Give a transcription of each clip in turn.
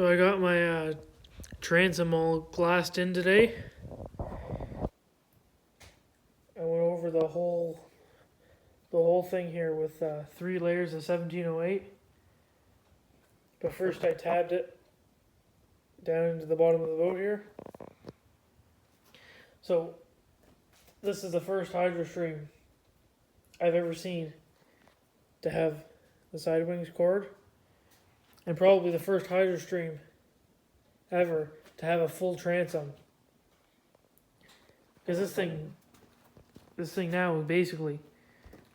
So I got my transom all glassed in today. I went over the whole thing here with 3 layers of 1708. But first I tabbed it down into the bottom of the boat here. So this is the first Hydrostream I've ever seen to have the side wings cord, and probably the first Hydrostream ever to have a full transom. Because this thing now basically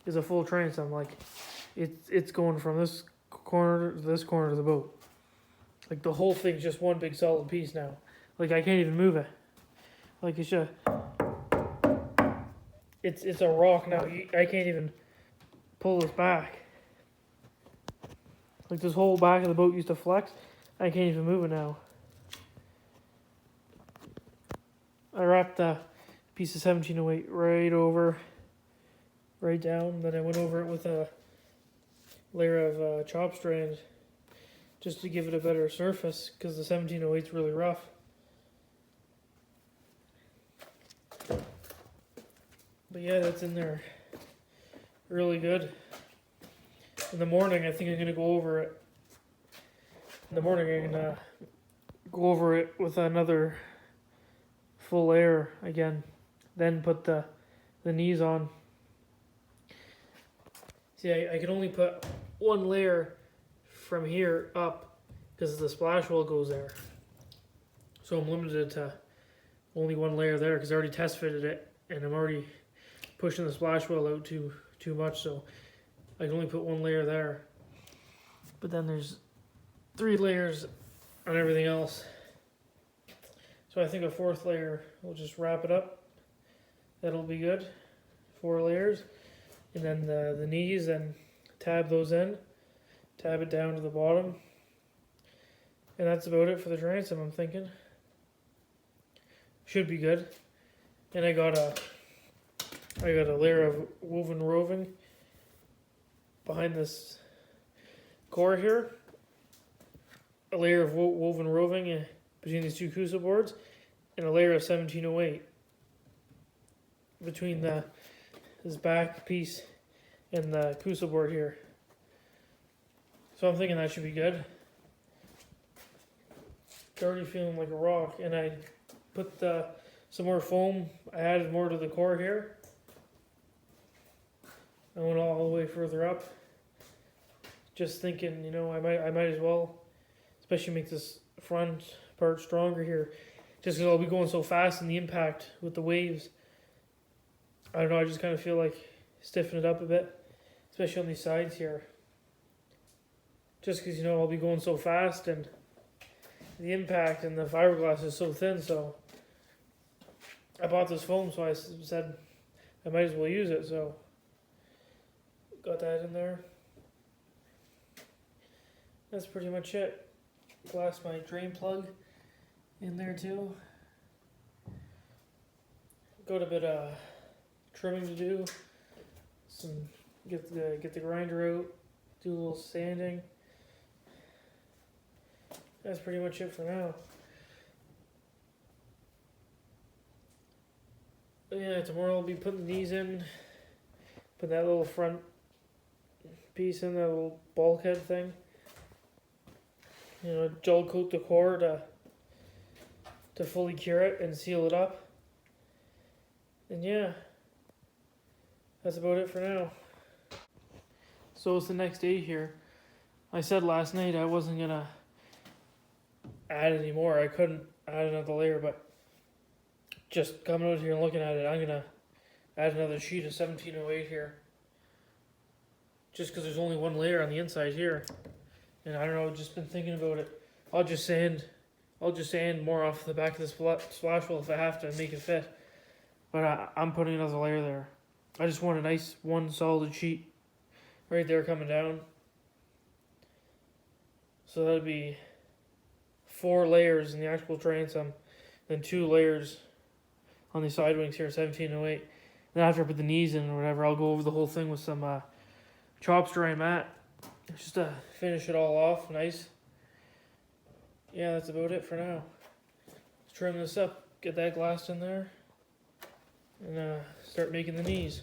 is a full transom. Like it's going from this corner to this corner of the boat. Like the whole thing's just one big solid piece now. Like I can't even move it. Like it's just it's a rock now. I can't even pull this back. Like this whole back of the boat used to flex. I can't even move it now. I wrapped the piece of 1708 right down. Then I went over it with a layer of chop strand just to give it a better surface because the 1708 is really rough. But yeah, that's in there really good. In the morning, I think I'm going to go over it. In the morning, I'm going to go over it with another full layer again. Then put the knees on. See, I can only put one layer from here up because the splash wheel goes there. So I'm limited to only one layer there because I already test fitted it and I'm already pushing the splash wheel out too much, so I can only put one layer there. But then there's 3 layers on everything else. So I think a 4th layer will just wrap it up. That'll be good. 4 layers. And then the knees, and tab those in. Tab it down to the bottom. And that's about it for the transom, I'm thinking. Should be good. And I got a layer of woven roving behind this core here. A layer of woven roving between these 2 Cossa boards, and a layer of 1708 between this back piece and the Cossa board here. So I'm thinking that should be good. It's already feeling like a rock, and I put some more foam. I added more to the core here. I went all the way further up. Just thinking, I might as well, especially make this front part stronger here. Just because I'll be going so fast in the impact with the waves. I don't know, I just kind of feel like stiffen it up a bit, especially on these sides here. Just because, I'll be going so fast and the impact and the fiberglass is so thin, so I bought this foam, so I said I might as well use it, so got that in there. That's pretty much it. Glass my drain plug in there too. Got a bit of trimming to do. Get the grinder out. Do a little sanding. That's pretty much it for now. But yeah, tomorrow I'll be putting the knees in. Put that little front piece in, that little bulkhead thing. Gel coat the core to fully cure it and seal it up. And yeah, that's about it for now. So it's the next day here. I said last night I wasn't gonna add any more. I couldn't add another layer, but just coming out here and looking at it, I'm gonna add another sheet of 1708 here. Just because there's only one layer on the inside here. And I don't know, I've just been thinking about it. I'll just sand more off the back of this splash wheel if I have to make it fit. But I'm putting another layer there. I just want a nice one solid sheet right there coming down. So that'd be 4 layers in the actual transom, then 2 layers on the side wings here, 1708. Then after I put the knees in or whatever, I'll go over the whole thing with some chop strand mat, just to finish it all off nice. yeah, that's about it for now. Let's trim this up, get that glass in there, and start making the knees.